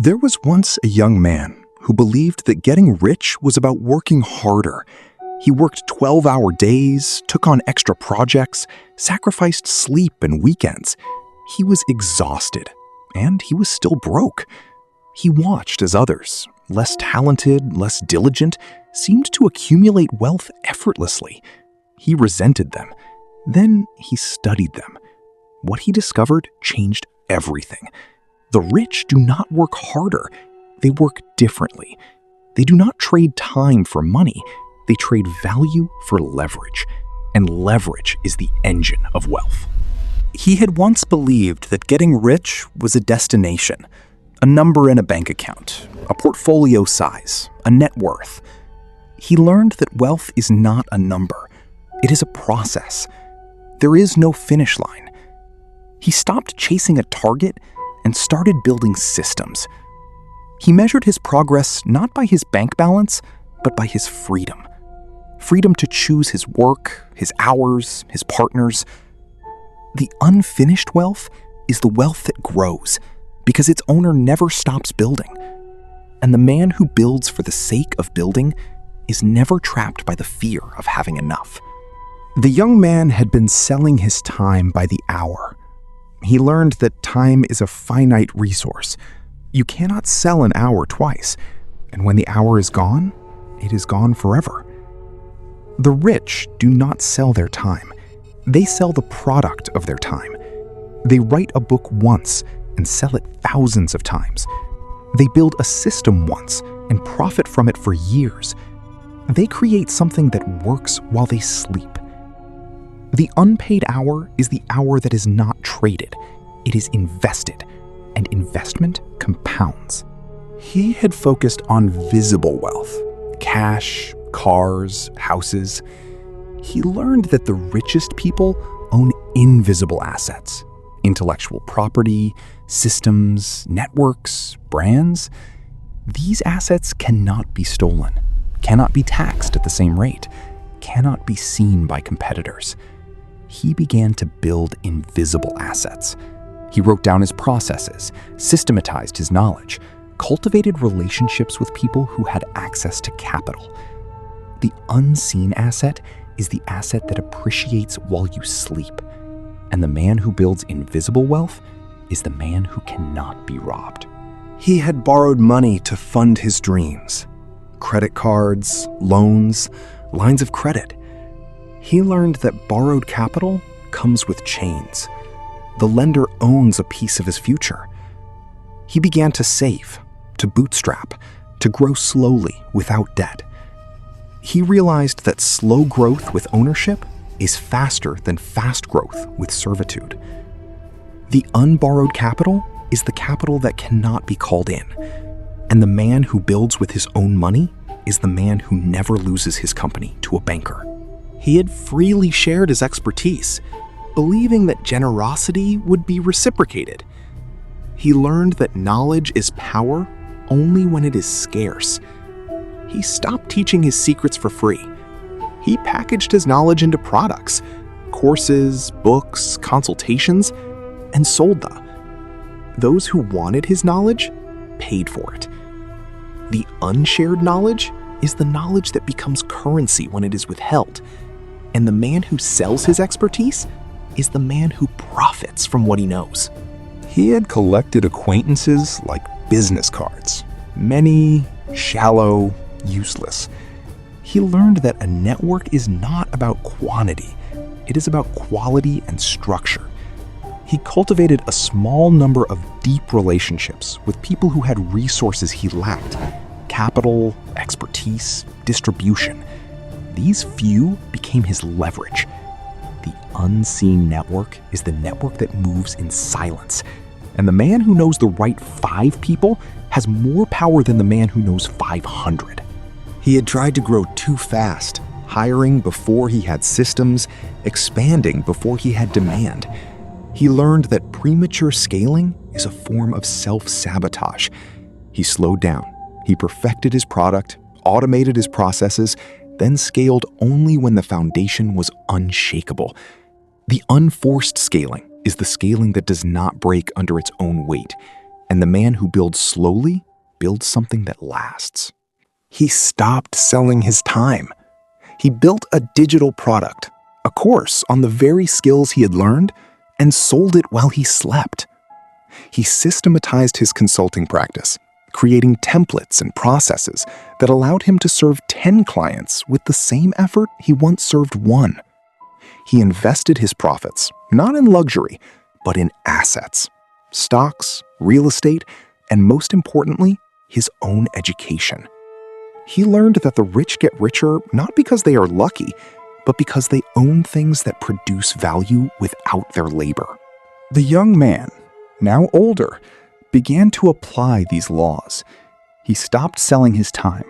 There was once a young man who believed that getting rich was about working harder. He worked 12-hour days, took on extra projects, sacrificed sleep and weekends. He was exhausted, and he was still broke. He watched as others, less talented, less diligent, seemed to accumulate wealth effortlessly. He resented them. Then he studied them. What he discovered changed everything. The rich do not work harder. They work differently. They do not trade time for money. They trade value for leverage. And leverage is the engine of wealth. He had once believed that getting rich was a destination, a number in a bank account, a portfolio size, a net worth. He learned that wealth is not a number. It is a process. There is no finish line. He stopped chasing a target and started building systems. He measured his progress not by his bank balance, but by his freedom. Freedom to choose his work, his hours, his partners. The unfinished wealth is the wealth that grows because its owner never stops building. And the man who builds for the sake of building is never trapped by the fear of having enough. The young man had been selling his time by the hour. He learned that time is a finite resource. You cannot sell an hour twice, and when the hour is gone, it is gone forever. The rich do not sell their time. They sell the product of their time. They write a book once and sell it thousands of times. They build a system once and profit from it for years. They create something that works while they sleep. The unpaid hour is the hour that is not traded. It is invested, and investment compounds. He had focused on visible wealth, cash, cars, houses. He learned that the richest people own invisible assets, intellectual property, systems, networks, brands. These assets cannot be stolen, cannot be taxed at the same rate, cannot be seen by competitors. He began to build invisible assets. He wrote down his processes, systematized his knowledge, cultivated relationships with people who had access to capital. The unseen asset is the asset that appreciates while you sleep. And the man who builds invisible wealth is the man who cannot be robbed. He had borrowed money to fund his dreams. Credit cards, loans, lines of credit. He learned that borrowed capital comes with chains. The lender owns a piece of his future. He began to save, to bootstrap, to grow slowly without debt. He realized that slow growth with ownership is faster than fast growth with servitude. The unborrowed capital is the capital that cannot be called in, and the man who builds with his own money is the man who never loses his company to a banker. He had freely shared his expertise, believing that generosity would be reciprocated. He learned that knowledge is power only when it is scarce. He stopped teaching his secrets for free. He packaged his knowledge into products, courses, books, consultations, and sold them. Those who wanted his knowledge paid for it. The unshared knowledge is the knowledge that becomes currency when it is withheld. And the man who sells his expertise is the man who profits from what he knows. He had collected acquaintances like business cards. Many, shallow, useless. He learned that a network is not about quantity. It is about quality and structure. He cultivated a small number of deep relationships with people who had resources he lacked: capital, expertise, distribution. These few became his leverage. The unseen network is the network that moves in silence. And the man who knows the right 5 people has more power than the man who knows 500. He had tried to grow too fast, hiring before he had systems, expanding before he had demand. He learned that premature scaling is a form of self-sabotage. He slowed down. He perfected his product, automated his processes, then scaled only when the foundation was unshakable. The unforced scaling is the scaling that does not break under its own weight. And the man who builds slowly builds something that lasts. He stopped selling his time. He built a digital product, a course on the very skills he had learned, and sold it while he slept. He systematized his consulting practice, creating templates and processes that allowed him to serve 10 clients with the same effort he once served one. He invested his profits, not in luxury, but in assets, stocks, real estate, and most importantly, his own education. He learned that the rich get richer not because they are lucky, but because they own things that produce value without their labor. The young man, now older, began to apply these laws. He stopped selling his time.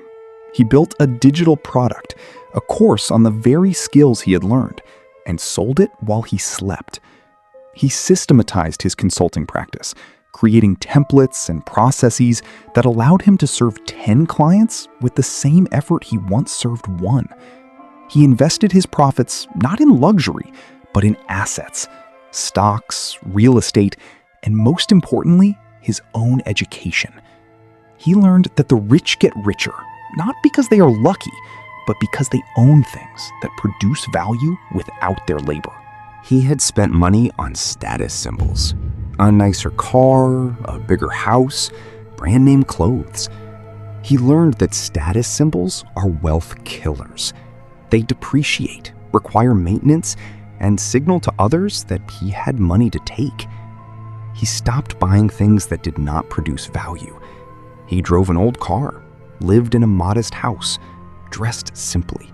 He built a digital product, a course on the very skills he had learned, and sold it while he slept. He systematized his consulting practice, creating templates and processes that allowed him to serve 10 clients with the same effort he once served one. He invested his profits not in luxury, but in assets, stocks, real estate, and most importantly, his own education. He learned that the rich get richer, not because they are lucky, but because they own things that produce value without their labor. He had spent money on status symbols, a nicer car, a bigger house, brand name clothes. He learned that status symbols are wealth killers. They depreciate, require maintenance, and signal to others that he had money to take. He stopped buying things that did not produce value. He drove an old car, lived in a modest house, dressed simply.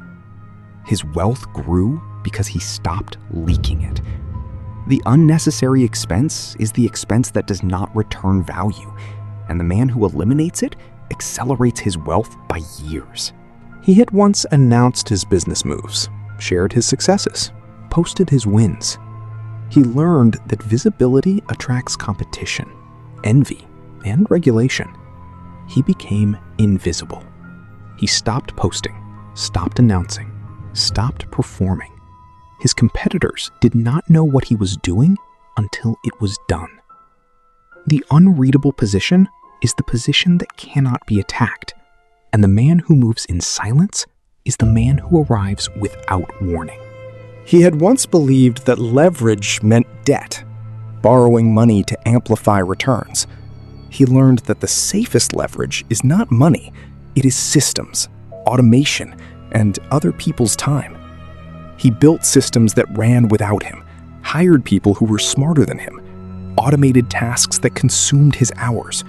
His wealth grew because he stopped leaking it. The unnecessary expense is the expense that does not return value, and the man who eliminates it accelerates his wealth by years. He had once announced his business moves, shared his successes, posted his wins. He learned that visibility attracts competition, envy, and regulation. He became invisible. He stopped posting, stopped announcing, stopped performing. His competitors did not know what he was doing until it was done. The unreadable position is the position that cannot be attacked, and the man who moves in silence is the man who arrives without warning. He had once believed that leverage meant debt, borrowing money to amplify returns. He learned that the safest leverage is not money, it is systems, automation, and other people's time. He built systems that ran without him, hired people who were smarter than him, automated tasks that consumed his hours.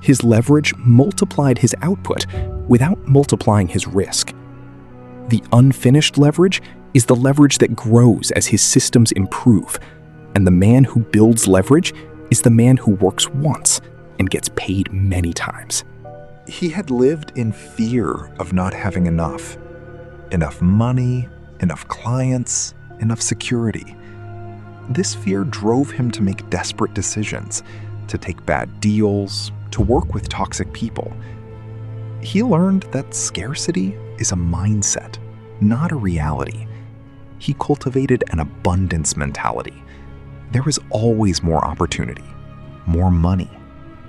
His leverage multiplied his output without multiplying his risk. The unfinished leverage is the leverage that grows as his systems improve, and the man who builds leverage is the man who works once and gets paid many times. He had lived in fear of not having enough money, enough clients, enough security. This fear drove him to make desperate decisions, to take bad deals, to work with toxic people. He learned that scarcity is a mindset, not a reality. He cultivated an abundance mentality. There is always more opportunity, more money,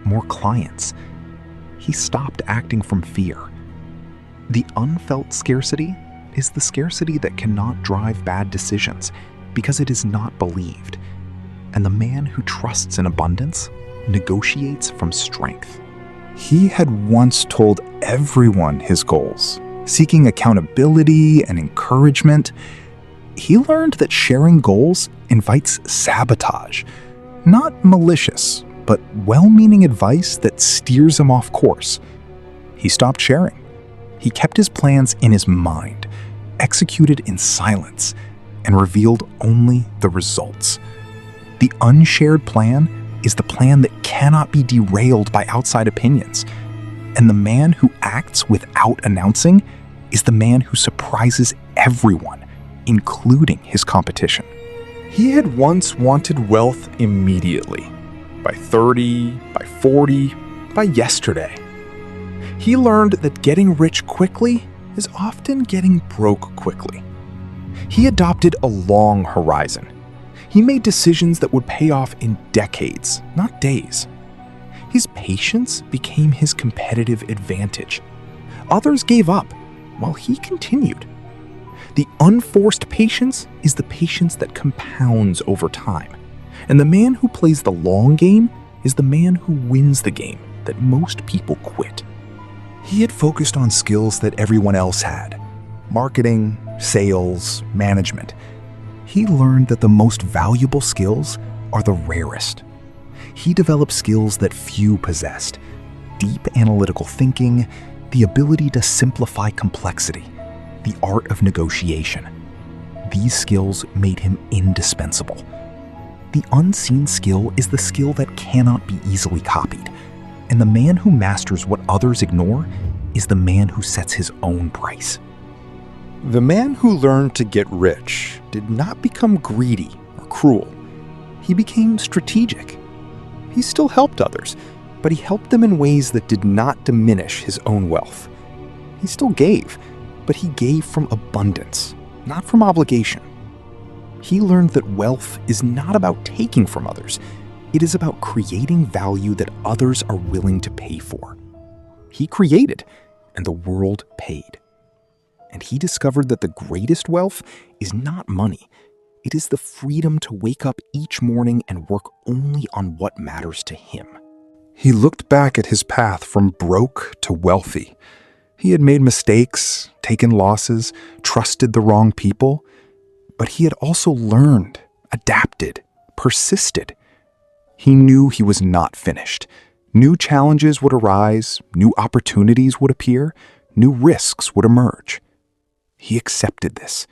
more clients. He stopped acting from fear. The unfelt scarcity is the scarcity that cannot drive bad decisions because it is not believed. And the man who trusts in abundance negotiates from strength. He had once told everyone his goals, seeking accountability and encouragement. He learned that sharing goals invites sabotage, not malicious, but well-meaning advice that steers him off course. He stopped sharing. He kept his plans in his mind, executed in silence, and revealed only the results. The unshared plan is the plan that cannot be derailed by outside opinions. And the man who acts without announcing is the man who surprises everyone, including his competition. He had once wanted wealth immediately, by 30, by 40, by yesterday. He learned that getting rich quickly is often getting broke quickly. He adopted a long horizon. He made decisions that would pay off in decades, not days. His patience became his competitive advantage. Others gave up, while he continued. The unforced patience is the patience that compounds over time. And the man who plays the long game is the man who wins the game that most people quit. He had focused on skills that everyone else had: marketing, sales, management. He learned that the most valuable skills are the rarest. He developed skills that few possessed: deep analytical thinking, the ability to simplify complexity, the art of negotiation. These skills made him indispensable. The unseen skill is the skill that cannot be easily copied, and the man who masters what others ignore is the man who sets his own price. The man who learned to get rich did not become greedy or cruel. He became strategic. He still helped others, but he helped them in ways that did not diminish his own wealth. He still gave, but he gave from abundance, not from obligation. He learned that wealth is not about taking from others. It is about creating value that others are willing to pay for. He created, and the world paid. And he discovered that the greatest wealth is not money. It is the freedom to wake up each morning and work only on what matters to him. He looked back at his path from broke to wealthy. He had made mistakes, taken losses, trusted the wrong people, but he had also learned, adapted, persisted. He knew he was not finished. New challenges would arise, new opportunities would appear, new risks would emerge. He accepted this.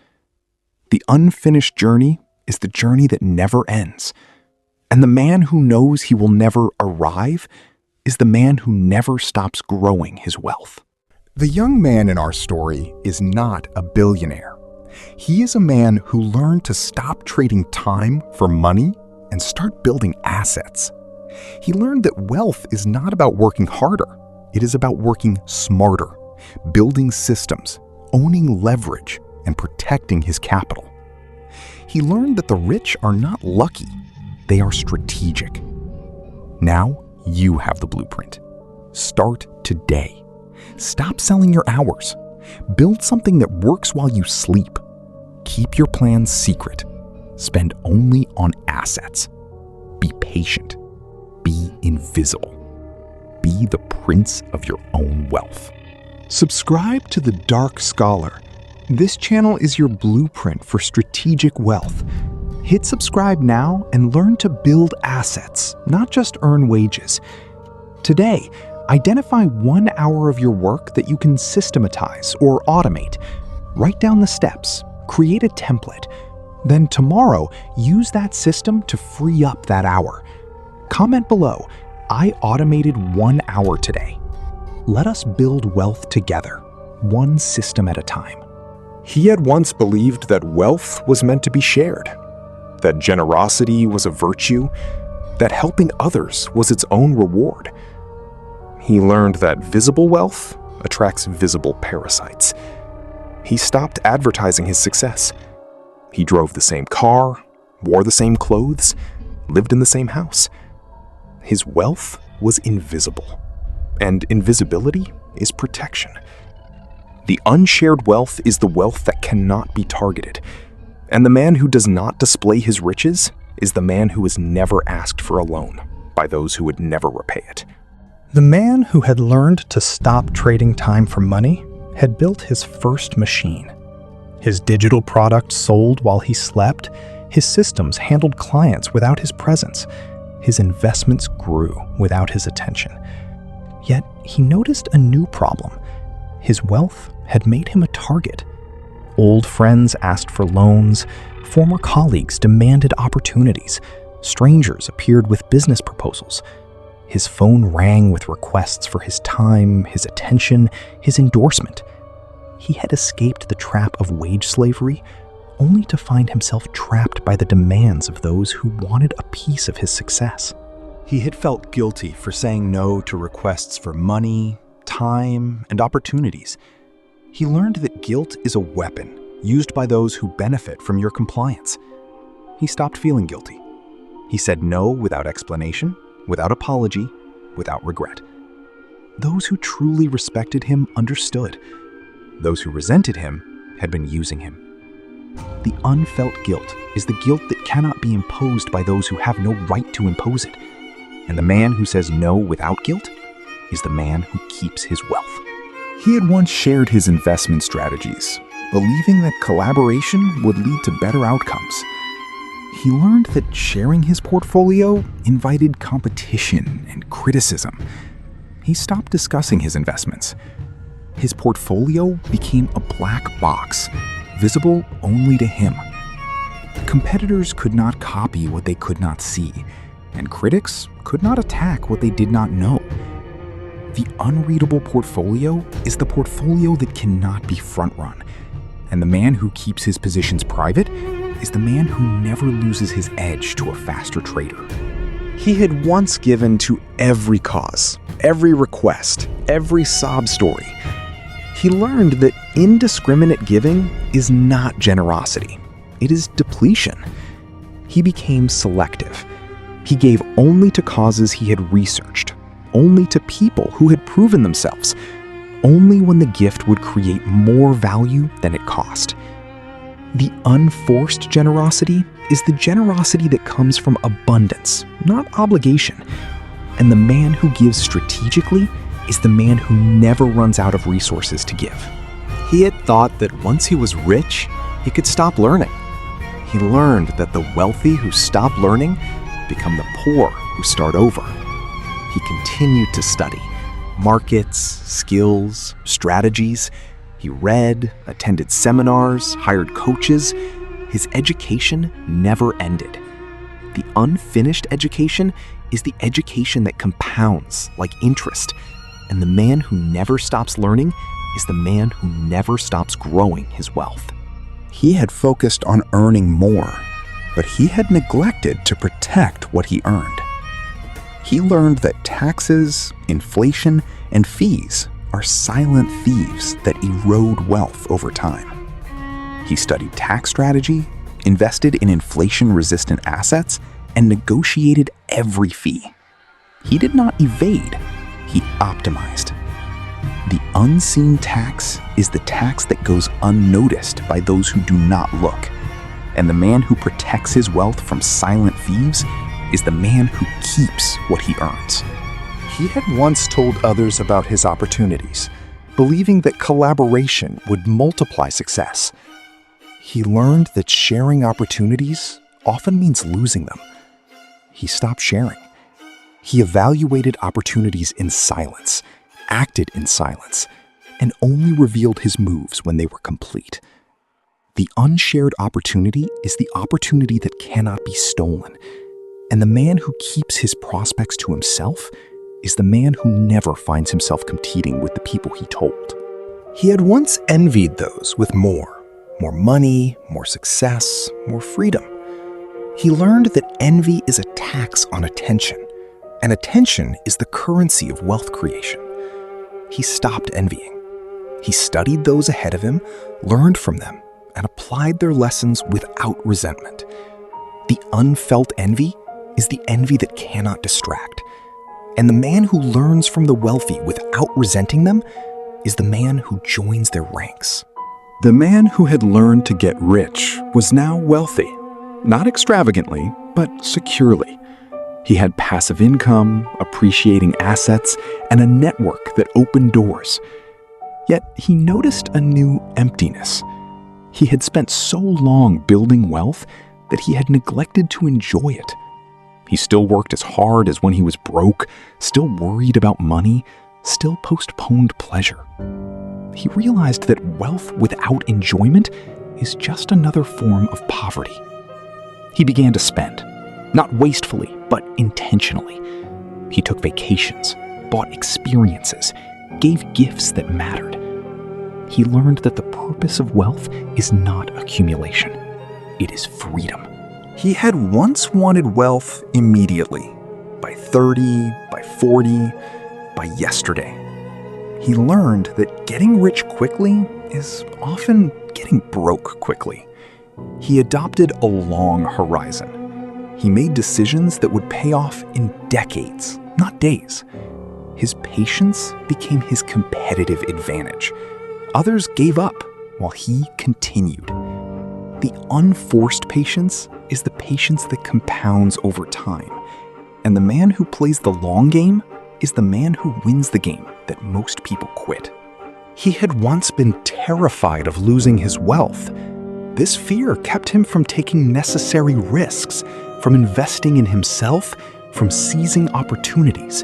The unfinished journey is the journey that never ends. And the man who knows he will never arrive is the man who never stops growing his wealth. The young man in our story is not a billionaire. He is a man who learned to stop trading time for money and start building assets. He learned that wealth is not about working harder. It is about working smarter, building systems, owning leverage, and protecting his capital. He learned that the rich are not lucky, they are strategic. Now you have the blueprint. Start today. Stop selling your hours. Build something that works while you sleep. Keep your plans secret. Spend only on assets. Be patient. Be invisible. Be the prince of your own wealth. Subscribe to The Dark Scholar. This channel is your blueprint for strategic wealth. Hit subscribe now and learn to build assets, not just earn wages. Today, identify 1 hour of your work that you can systematize or automate. Write down the steps, create a template. Then tomorrow, use that system to free up that hour. Comment below, I automated 1 hour today. Let us build wealth together, one system at a time. He had once believed that wealth was meant to be shared, that generosity was a virtue, that helping others was its own reward. He learned that visible wealth attracts visible parasites. He stopped advertising his success. He drove the same car, wore the same clothes, lived in the same house. His wealth was invisible, and invisibility is protection. The unshared wealth is the wealth that cannot be targeted, and the man who does not display his riches is the man who is never asked for a loan by those who would never repay it. The man who had learned to stop trading time for money had built his first machine. His digital product sold while he slept, his systems handled clients without his presence, his investments grew without his attention. Yet he noticed a new problem. His wealth had made him a target. Old friends asked for loans, former colleagues demanded opportunities, strangers appeared with business proposals. His phone rang with requests for his time, his attention, his endorsement. He had escaped the trap of wage slavery, only to find himself trapped by the demands of those who wanted a piece of his success. He had felt guilty for saying no to requests for money, time, and opportunities. He learned that guilt is a weapon used by those who benefit from your compliance. He stopped feeling guilty. He said no without explanation, without apology, without regret. Those who truly respected him understood. Those who resented him had been using him. The unfelt guilt is the guilt that cannot be imposed by those who have no right to impose it. And the man who says no without guilt is the man who keeps his wealth. He had once shared his investment strategies, believing that collaboration would lead to better outcomes. He learned that sharing his portfolio invited competition and criticism. He stopped discussing his investments. His portfolio became a black box, visible only to him. Competitors could not copy what they could not see, and critics could not attack what they did not know. The unreadable portfolio is the portfolio that cannot be front-run, and the man who keeps his positions private is the man who never loses his edge to a faster trader. He had once given to every cause, every request, every sob story. He learned that indiscriminate giving is not generosity. It is depletion. He became selective. He gave only to causes he had researched, only to people who had proven themselves, only when the gift would create more value than it cost. The unforced generosity is the generosity that comes from abundance, not obligation. And the man who gives strategically is the man who never runs out of resources to give. He had thought that once he was rich, he could stop learning. He learned that the wealthy who stop learning become the poor who start over. He continued to study markets, skills, strategies. He read, attended seminars, hired coaches. His education never ended. The unfinished education is the education that compounds like interest. And the man who never stops learning is the man who never stops growing his wealth. He had focused on earning more, but he had neglected to protect what he earned. He learned that taxes, inflation, and fees are silent thieves that erode wealth over time. He studied tax strategy, invested in inflation-resistant assets, and negotiated every fee. He did not evade, he optimized. The unseen tax is the tax that goes unnoticed by those who do not look. And the man who protects his wealth from silent thieves is the man who keeps what he earns. He had once told others about his opportunities, believing that collaboration would multiply success. He learned that sharing opportunities often means losing them. He stopped sharing. He evaluated opportunities in silence, acted in silence, and only revealed his moves when they were complete. The unshared opportunity is the opportunity that cannot be stolen, and the man who keeps his prospects to himself is the man who never finds himself competing with the people he told. He had once envied those with more money, more success, more freedom. He learned that envy is a tax on attention, and attention is the currency of wealth creation. He stopped envying. He studied those ahead of him, learned from them, and applied their lessons without resentment. The unfelt envy is the envy that cannot distract. And the man who learns from the wealthy without resenting them is the man who joins their ranks. The man who had learned to get rich was now wealthy, not extravagantly, but securely. He had passive income, appreciating assets, and a network that opened doors. Yet he noticed a new emptiness. He had spent so long building wealth that he had neglected to enjoy it. He still worked as hard as when he was broke, still worried about money, still postponed pleasure. He realized that wealth without enjoyment is just another form of poverty. He began to spend, not wastefully, but intentionally. He took vacations, bought experiences, gave gifts that mattered. He learned that the purpose of wealth is not accumulation. It is freedom. He had once wanted wealth immediately, by 30, by 40, by yesterday. He learned that getting rich quickly is often getting broke quickly. He adopted a long horizon. He made decisions that would pay off in decades, not days. His patience became his competitive advantage. Others gave up while he continued. The unforced patience is the patience that compounds over time. And the man who plays the long game is the man who wins the game that most people quit. He had once been terrified of losing his wealth. This fear kept him from taking necessary risks, from investing in himself, from seizing opportunities.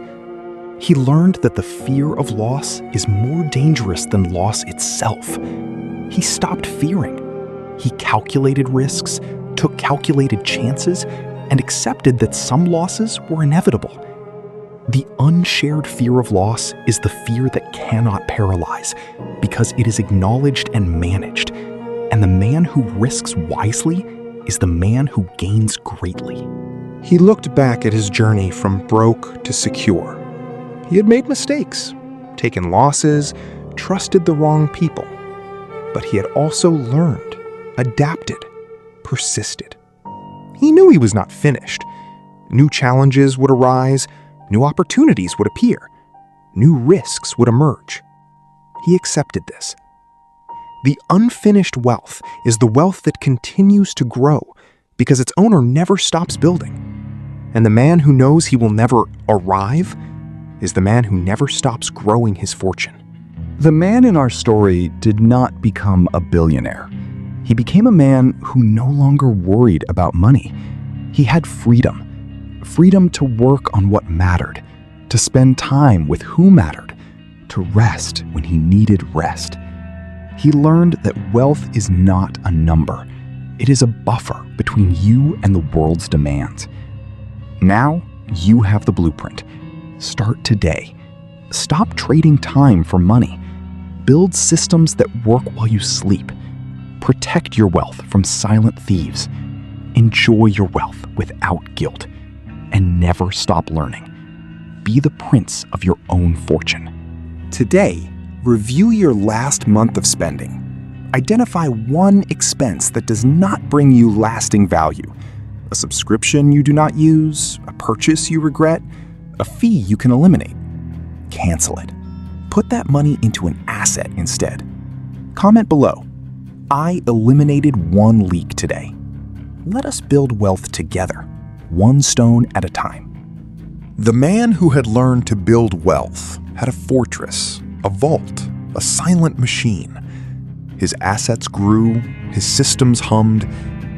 He learned that the fear of loss is more dangerous than loss itself. He stopped fearing. He calculated risks, took calculated chances, and accepted that some losses were inevitable. The unshared fear of loss is the fear that cannot paralyze because it is acknowledged and managed. And the man who risks wisely is the man who gains greatly. He looked back at his journey from broke to secure. He had made mistakes, taken losses, trusted the wrong people. But he had also learned, adapted, persisted. He knew he was not finished. New challenges would arise, new opportunities would appear, new risks would emerge. He accepted this. The unfinished wealth is the wealth that continues to grow because its owner never stops building. And the man who knows he will never arrive is the man who never stops growing his fortune. The man in our story did not become a billionaire. He became a man who no longer worried about money. He had freedom. Freedom to work on what mattered, to spend time with who mattered, to rest when he needed rest. He learned that wealth is not a number. It is a buffer between you and the world's demands. Now, you have the blueprint. Start today. Stop trading time for money. Build systems that work while you sleep. Protect your wealth from silent thieves. Enjoy your wealth without guilt. And never stop learning. Be the prince of your own fortune. Today, review your last month of spending. Identify one expense that does not bring you lasting value. A subscription you do not use, a purchase you regret, a fee you can eliminate. Cancel it. Put that money into an asset instead. Comment below. I eliminated one leak today. Let us build wealth together, one stone at a time. The man who had learned to build wealth had a fortress, a vault, a silent machine. His assets grew, his systems hummed,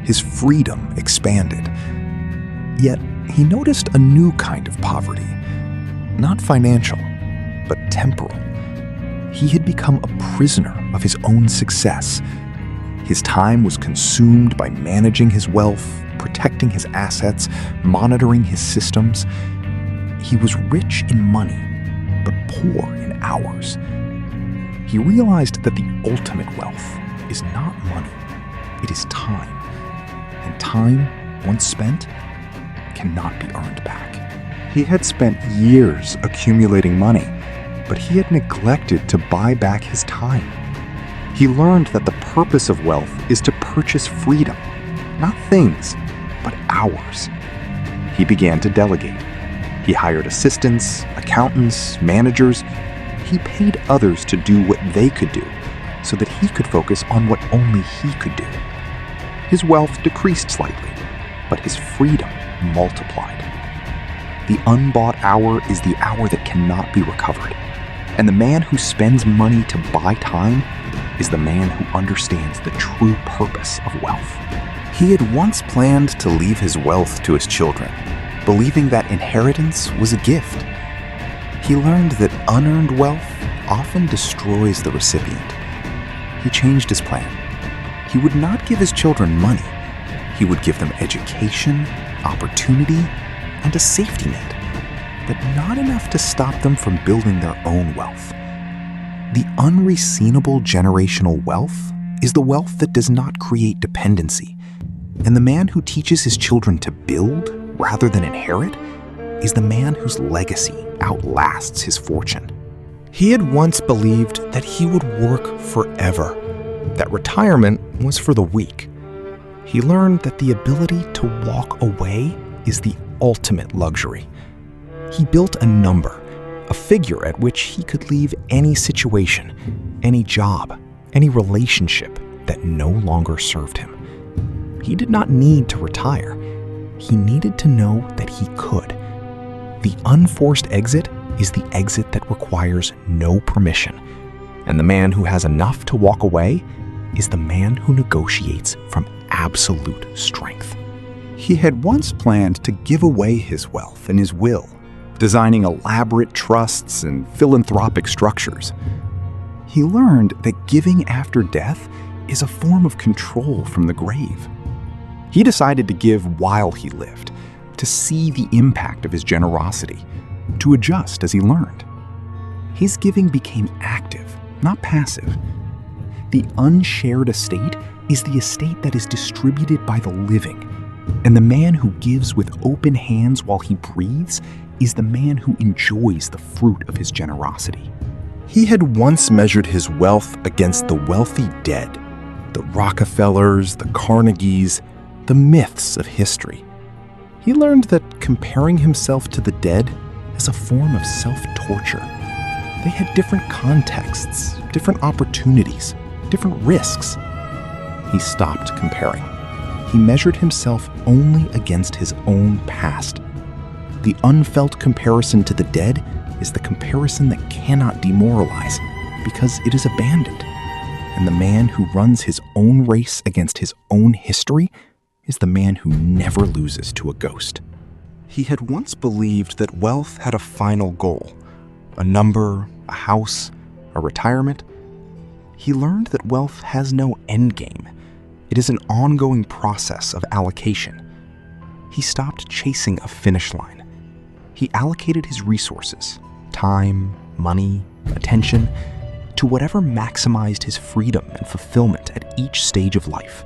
his freedom expanded. Yet he noticed a new kind of poverty, not financial, but temporal. He had become a prisoner of his own success. His time was consumed by managing his wealth, protecting his assets, monitoring his systems. He was rich in money, but poor in hours. He realized that the ultimate wealth is not money, it is time. And time, once spent, cannot be earned back. He had spent years accumulating money, but he had neglected to buy back his time. He learned that the purpose of wealth is to purchase freedom, not things, but hours. He began to delegate. He hired assistants, accountants, managers. He paid others to do what they could do so that he could focus on what only he could do. His wealth decreased slightly, but his freedom multiplied. The unbought hour is the hour that cannot be recovered. And the man who spends money to buy time is the man who understands the true purpose of wealth. He had once planned to leave his wealth to his children, believing that inheritance was a gift. He learned that unearned wealth often destroys the recipient. He changed his plan. He would not give his children money. He would give them education, opportunity, and a safety net, but not enough to stop them from building their own wealth. The unreasonable generational wealth is the wealth that does not create dependency. And the man who teaches his children to build rather than inherit is the man whose legacy outlasts his fortune. He had once believed that he would work forever, that retirement was for the weak. He learned that the ability to walk away is the ultimate luxury. He built a number, a figure at which he could leave any situation, any job, any relationship that no longer served him. He did not need to retire. He needed to know that he could. The unforced exit is the exit that requires no permission. And the man who has enough to walk away is the man who negotiates from absolute strength. He had once planned to give away his wealth and his will, designing elaborate trusts and philanthropic structures. He learned that giving after death is a form of control from the grave. He decided to give while he lived, to see the impact of his generosity, to adjust as he learned. His giving became active, not passive. The unshared estate is the estate that is distributed by the living, and the man who gives with open hands while he breathes is the man who enjoys the fruit of his generosity. He had once measured his wealth against the wealthy dead, the Rockefellers, the Carnegies, the myths of history. He learned that comparing himself to the dead is a form of self-torture. They had different contexts, different opportunities, different risks. He stopped comparing. He measured himself only against his own past. The unfelt comparison to the dead is the comparison that cannot demoralize because it is abandoned. And the man who runs his own race against his own history is the man who never loses to a ghost. He had once believed that wealth had a final goal, a number, a house, a retirement. He learned that wealth has no end game. It is an ongoing process of allocation. He stopped chasing a finish line. He allocated his resources, time, money, attention, to whatever maximized his freedom and fulfillment at each stage of life.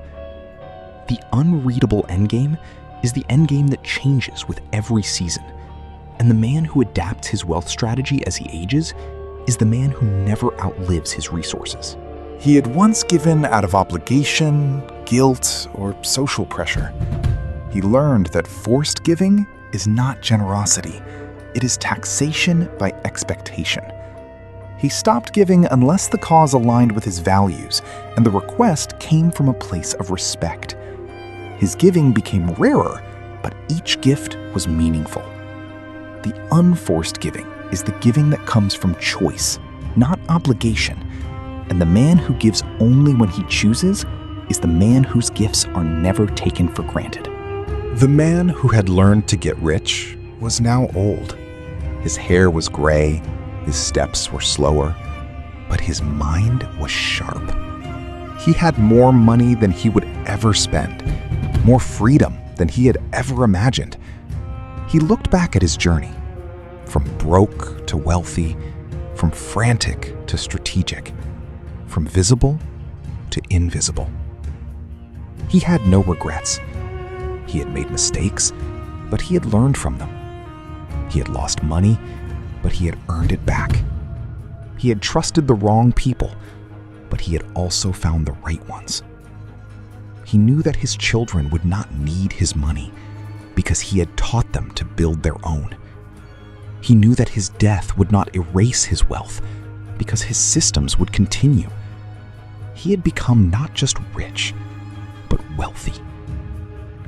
The unreadable endgame is the endgame that changes with every season, and the man who adapts his wealth strategy as he ages is the man who never outlives his resources. He had once given out of obligation, guilt, or social pressure. He learned that forced giving is not generosity. It is taxation by expectation. He stopped giving unless the cause aligned with his values and the request came from a place of respect. His giving became rarer, but each gift was meaningful. The unforced giving is the giving that comes from choice, not obligation. And the man who gives only when he chooses is the man whose gifts are never taken for granted. The man who had learned to get rich was now old. His hair was gray, his steps were slower, but his mind was sharp. He had more money than he would ever spend, more freedom than he had ever imagined. He looked back at his journey, from broke to wealthy, from frantic to strategic, from visible to invisible. He had no regrets. He had made mistakes, but he had learned from them. He had lost money, but he had earned it back. He had trusted the wrong people, but he had also found the right ones. He knew that his children would not need his money because he had taught them to build their own. He knew that his death would not erase his wealth because his systems would continue. He had become not just rich, but wealthy.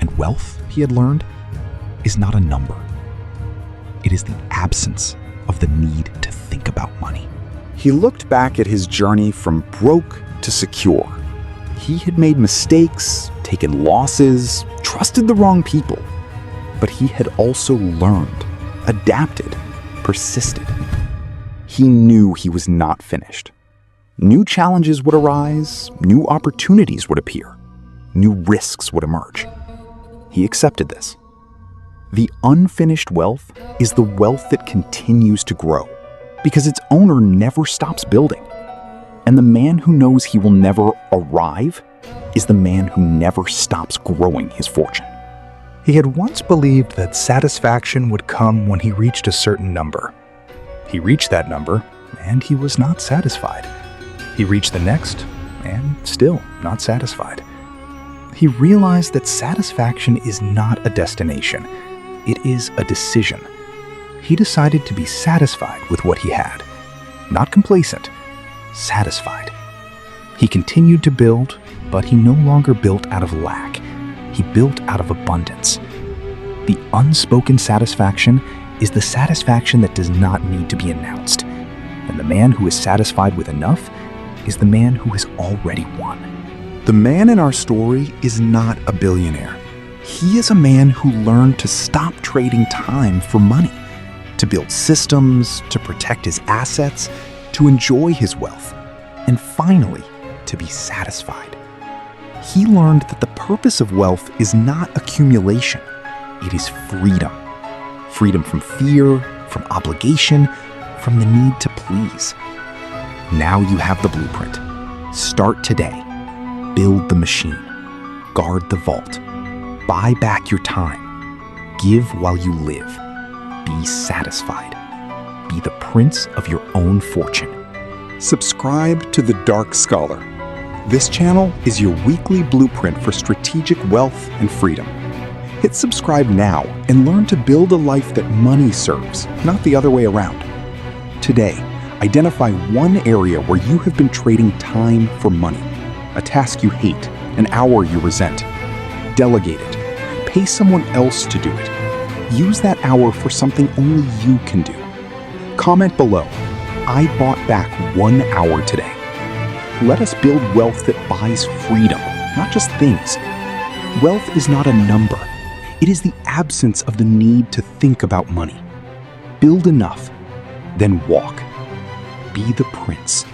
And wealth, he had learned, is not a number. It is the absence of the need to think about money. He looked back at his journey from broke to secure. He had made mistakes, taken losses, trusted the wrong people, but he had also learned, adapted, persisted. He knew he was not finished. New challenges would arise, new opportunities would appear, new risks would emerge. He accepted this. The unfinished wealth is the wealth that continues to grow because its owner never stops building. And the man who knows he will never arrive is the man who never stops growing his fortune. He had once believed that satisfaction would come when he reached a certain number. He reached that number, and he was not satisfied. He reached the next, and still not satisfied. he realized that satisfaction is not a destination. It is a decision. He decided to be satisfied with what he had. Not complacent, satisfied. He continued to build, but he no longer built out of lack. He built out of abundance. The unspoken satisfaction is the satisfaction that does not need to be announced. And the man who is satisfied with enough is the man who has already won. The man in our story is not a billionaire. He is a man who learned to stop trading time for money, to build systems, to protect his assets, to enjoy his wealth, and finally, to be satisfied. He learned that the purpose of wealth is not accumulation, it is freedom. Freedom from fear, from obligation, from the need to please. Now you have the blueprint. Start today. Build the machine. Guard the vault. Buy back your time. Give while you live. Be satisfied. Be the prince of your own fortune. Subscribe to The Dark Scholar. This channel is your weekly blueprint for strategic wealth and freedom. Hit subscribe now and learn to build a life that money serves, not the other way around. Today, identify one area where you have been trading time for money. A task you hate, an hour you resent. Delegate it. Pay someone else to do it. Use that hour for something only you can do. Comment below, I bought back 1 hour today. Let us build wealth that buys freedom, not just things. Wealth is not a number. It is the absence of the need to think about money. Build enough, then walk. Be the prince.